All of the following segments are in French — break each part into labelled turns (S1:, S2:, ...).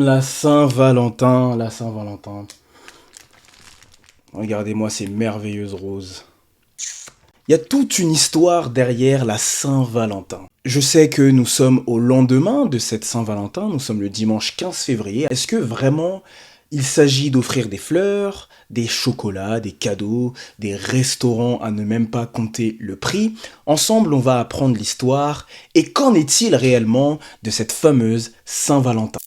S1: La Saint-Valentin, la Saint-Valentin. Regardez-moi ces merveilleuses roses. Il y a toute une histoire derrière la Saint-Valentin. Je sais que nous sommes au lendemain de cette Saint-Valentin, nous sommes le dimanche 15 février. Est-ce que vraiment il s'agit d'offrir des fleurs, des chocolats, des cadeaux, des restaurants à ne même pas compter le prix? Ensemble, on va apprendre l'histoire. Et qu'en est-il réellement de cette fameuse Saint-Valentin?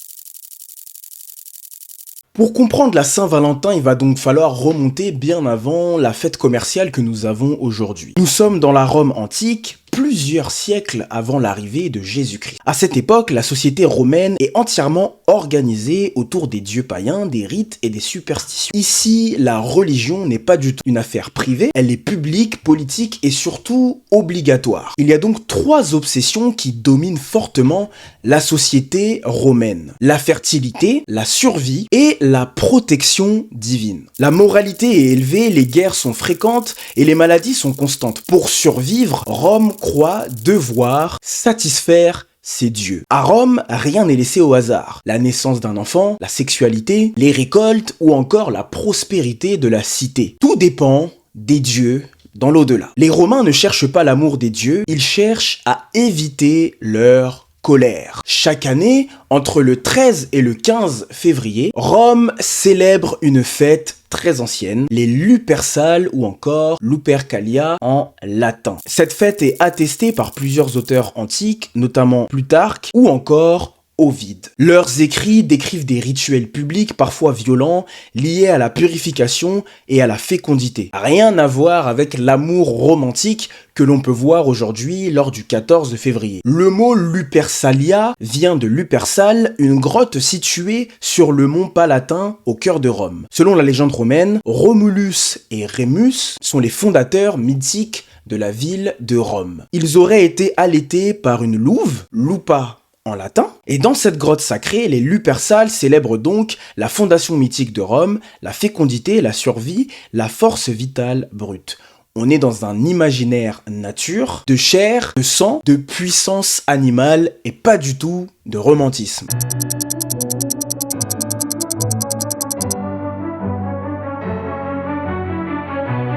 S1: Pour comprendre la Saint-Valentin, il va donc falloir remonter bien avant la fête commerciale que nous avons aujourd'hui. Nous sommes dans la Rome antique, plusieurs siècles avant l'arrivée de Jésus-Christ. À cette époque, la société romaine est entièrement organisée autour des dieux païens, des rites et des superstitions. Ici, la religion n'est pas du tout une affaire privée, elle est publique, politique et surtout obligatoire. Il y a donc trois obsessions qui dominent fortement la société romaine: la fertilité, la survie et la protection divine. La moralité est élevée, les guerres sont fréquentes et les maladies sont constantes. Pour survivre, Rome croit devoir satisfaire ses dieux. À Rome, rien n'est laissé au hasard. La naissance d'un enfant, la sexualité, les récoltes ou encore la prospérité de la cité. Tout dépend des dieux dans l'au-delà. Les Romains ne cherchent pas l'amour des dieux, ils cherchent à éviter leur colère. Chaque année, entre le 13 et le 15 février, Rome célèbre une fête très ancienne, les Lupercales ou encore Lupercalia en latin. Cette fête est attestée par plusieurs auteurs antiques, notamment Plutarque ou encore Ovide. Leurs écrits décrivent des rituels publics parfois violents, liés à la purification et à la fécondité. Rien à voir avec l'amour romantique que l'on peut voir aujourd'hui lors du 14 février. Le mot Lupercalia vient de Lupercale, une grotte située sur le mont Palatin au cœur de Rome. Selon la légende romaine, Romulus et Rémus sont les fondateurs mythiques de la ville de Rome. Ils auraient été allaités par une louve, lupa en latin, et dans cette grotte sacrée, les Lupercales célèbrent donc la fondation mythique de Rome, la fécondité, la survie, la force vitale brute. On est dans un imaginaire nature, de chair, de sang, de puissance animale et pas du tout de romantisme.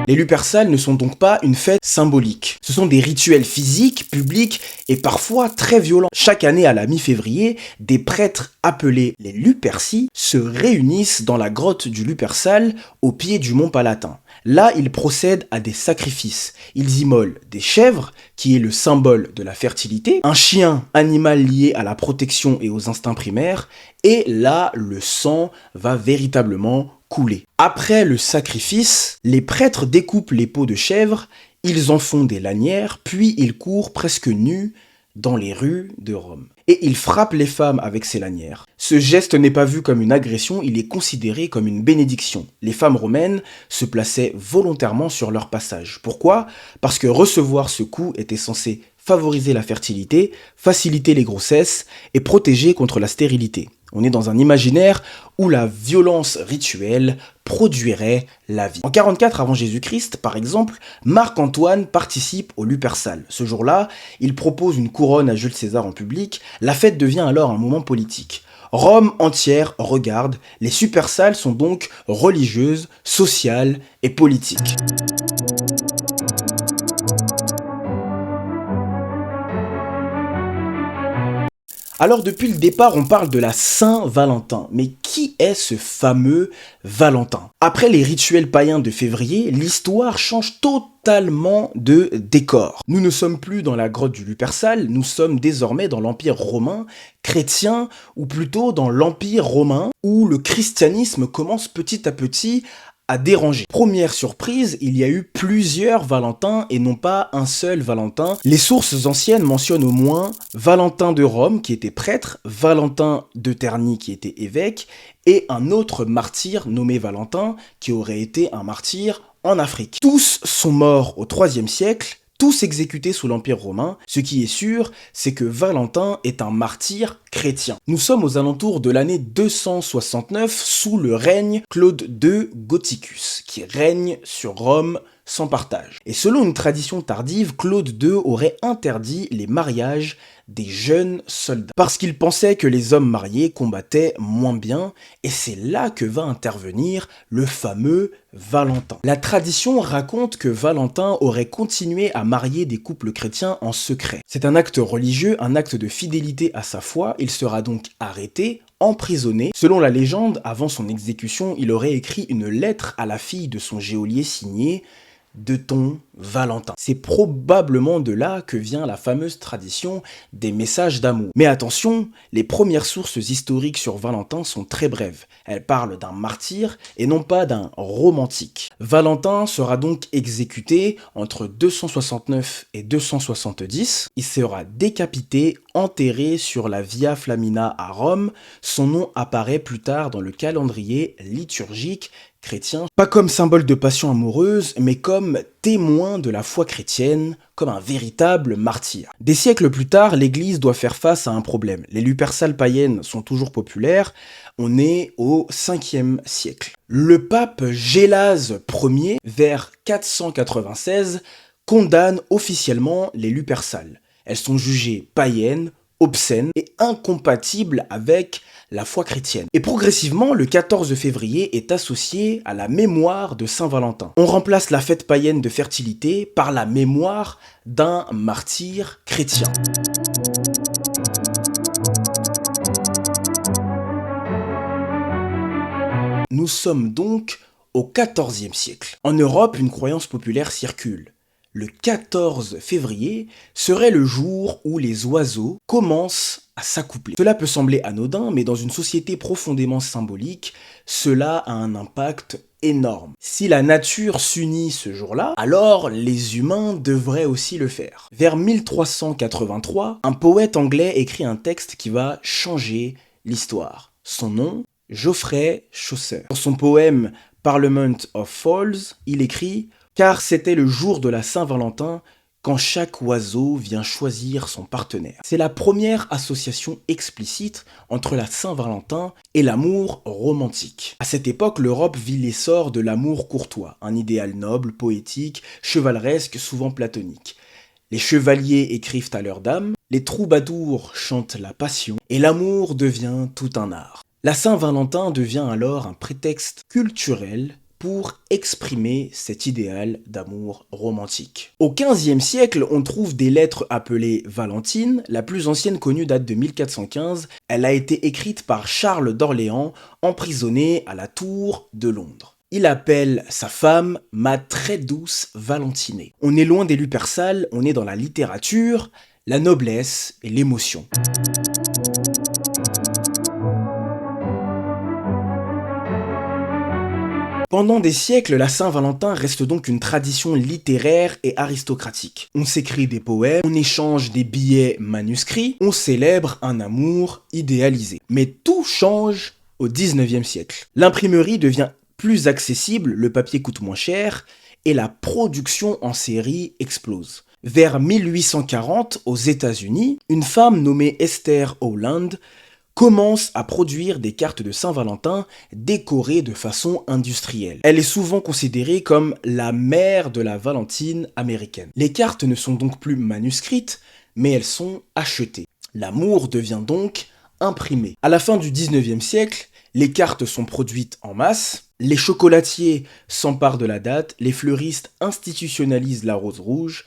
S1: Les Lupercales ne sont donc pas une fête symbolique. Ce sont des rituels physiques, publics et parfois très violents. Chaque année à la mi-février, des prêtres appelés les Luperci se réunissent dans la grotte du Lupercale au pied du mont Palatin. Là, ils procèdent à des sacrifices. Ils immolent des chèvres, qui est le symbole de la fertilité, un chien, animal lié à la protection et aux instincts primaires, et là, le sang va véritablement couler. Après le sacrifice, les prêtres découpent les peaux de chèvre, ils en font des lanières, puis ils courent presque nus dans les rues de Rome. Et ils frappent les femmes avec ces lanières. Ce geste n'est pas vu comme une agression, il est considéré comme une bénédiction. Les femmes romaines se plaçaient volontairement sur leur passage. Pourquoi? Parce que recevoir ce coup était censé favoriser la fertilité, faciliter les grossesses et protéger contre la stérilité. On est dans un imaginaire où la violence rituelle produirait la vie. En 44 avant Jésus-Christ, par exemple, Marc-Antoine participe au Lupercale. Ce jour-là, il propose une couronne à Jules César en public. La fête devient alors un moment politique. Rome entière regarde. Les Supercales sont donc religieuses, sociales et politiques. Alors depuis le départ, on parle de la Saint-Valentin. Mais qui est ce fameux Valentin? Après les rituels païens de février, l'histoire change totalement de décor. Nous ne sommes plus dans la grotte du Lupercale, nous sommes désormais dans l'Empire romain chrétien, ou plutôt dans l'Empire romain, où le christianisme commence petit à petit à déranger. Première surprise, il y a eu plusieurs Valentins et non pas un seul Valentin. Les sources anciennes mentionnent au moins Valentin de Rome qui était prêtre, Valentin de Terni qui était évêque et un autre martyr nommé Valentin qui aurait été un martyr en Afrique. Tous sont morts au IIIe siècle, tous exécutés sous l'Empire romain. Ce qui est sûr, c'est que Valentin est un martyr chrétien. Nous sommes aux alentours de l'année 269 sous le règne Claude II Gothicus, qui règne sur Rome sans partage. Et selon une tradition tardive, Claude II aurait interdit les mariages des jeunes soldats, parce qu'ils pensaient que les hommes mariés combattaient moins bien, et c'est là que va intervenir le fameux Valentin. La tradition raconte que Valentin aurait continué à marier des couples chrétiens en secret. C'est un acte religieux, un acte de fidélité à sa foi, il sera donc arrêté, emprisonné. Selon la légende, avant son exécution, il aurait écrit une lettre à la fille de son geôlier signée de ton Valentin. C'est probablement de là que vient la fameuse tradition des messages d'amour. Mais attention, les premières sources historiques sur Valentin sont très brèves. Elles parlent d'un martyr et non pas d'un romantique. Valentin sera donc exécuté entre 269 et 270. Il sera décapité, enterré sur la Via Flaminia à Rome. Son nom apparaît plus tard dans le calendrier liturgique chrétien, pas comme symbole de passion amoureuse, mais comme témoin de la foi chrétienne, comme un véritable martyr. Des siècles plus tard, l'Église doit faire face à un problème. Les lupersales païennes sont toujours populaires, on est au 5e siècle. Le pape Gélase Ier, vers 496, condamne officiellement les lupersales. Elles sont jugées païennes, obscènes et incompatibles avec la foi chrétienne. Et progressivement, le 14 février est associé à la mémoire de Saint-Valentin. On remplace la fête païenne de fertilité par la mémoire d'un martyr chrétien. Nous sommes donc au XIVe siècle. En Europe, une croyance populaire circule. Le 14 février serait le jour où les oiseaux commencent à s'accoupler. Cela peut sembler anodin, mais dans une société profondément symbolique, cela a un impact énorme. Si la nature s'unit ce jour-là, alors les humains devraient aussi le faire. Vers 1383, un poète anglais écrit un texte qui va changer l'histoire. Son nom, Geoffrey Chaucer. Dans son poème Parliament of Fowls, il écrit « Car c'était le jour de la Saint-Valentin, quand chaque oiseau vient choisir son partenaire ». C'est la première association explicite entre la Saint-Valentin et l'amour romantique. À cette époque, l'Europe vit l'essor de l'amour courtois, un idéal noble, poétique, chevaleresque, souvent platonique. Les chevaliers écrivent à leurs dames, les troubadours chantent la passion, et l'amour devient tout un art. La Saint-Valentin devient alors un prétexte culturel pour exprimer cet idéal d'amour romantique. Au XVe siècle, on trouve des lettres appelées Valentines. La plus ancienne connue date de 1415. Elle a été écrite par Charles d'Orléans, emprisonné à la Tour de Londres. Il appelle sa femme « ma très douce Valentinée ». On est loin des lupersales, on est dans la littérature, la noblesse et l'émotion. Pendant des siècles, la Saint-Valentin reste donc une tradition littéraire et aristocratique. On s'écrit des poèmes, on échange des billets manuscrits, on célèbre un amour idéalisé. Mais tout change au XIXe siècle. L'imprimerie devient plus accessible, le papier coûte moins cher, et la production en série explose. Vers 1840, aux États-Unis, une femme nommée Esther Howland commence à produire des cartes de Saint-Valentin décorées de façon industrielle. Elle est souvent considérée comme la mère de la Valentine américaine. Les cartes ne sont donc plus manuscrites, mais elles sont achetées. L'amour devient donc imprimé. À la fin du 19e siècle, les cartes sont produites en masse, les chocolatiers s'emparent de la date, les fleuristes institutionnalisent la rose rouge.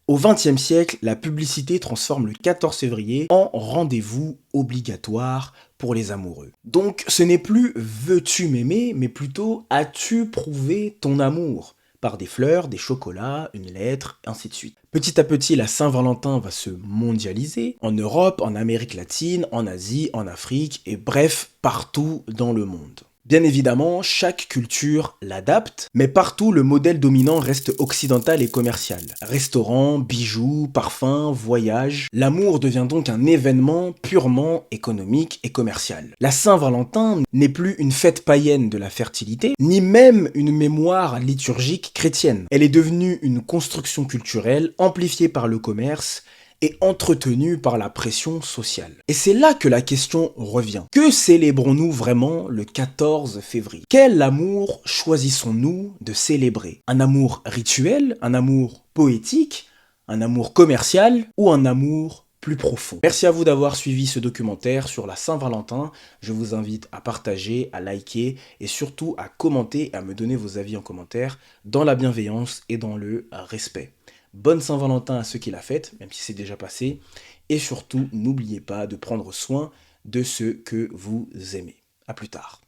S1: Au XXe siècle, la publicité transforme le 14 février en rendez-vous obligatoire pour les amoureux. Donc ce n'est plus « veux-tu m'aimer » mais plutôt « as-tu prouvé ton amour » par des fleurs, des chocolats, une lettre, ainsi de suite. Petit à petit, la Saint-Valentin va se mondialiser en Europe, en Amérique latine, en Asie, en Afrique et bref, partout dans le monde. Bien évidemment, chaque culture l'adapte, mais partout le modèle dominant reste occidental et commercial. Restaurants, bijoux, parfums, voyages, l'amour devient donc un événement purement économique et commercial. La Saint-Valentin n'est plus une fête païenne de la fertilité, ni même une mémoire liturgique chrétienne. Elle est devenue une construction culturelle amplifiée par le commerce et entretenu par la pression sociale. Et c'est là que la question revient. Que célébrons-nous vraiment le 14 février? Quel amour choisissons-nous de célébrer? Un amour rituel, un amour poétique, un amour commercial ou un amour plus profond. Merci à vous d'avoir suivi ce documentaire sur la Saint-Valentin. Je vous invite à partager, à liker et surtout à commenter et à me donner vos avis en commentaire dans la bienveillance et dans le respect. Bonne Saint-Valentin à ceux qui la fêtent, même si c'est déjà passé. Et surtout, n'oubliez pas de prendre soin de ceux que vous aimez. À plus tard.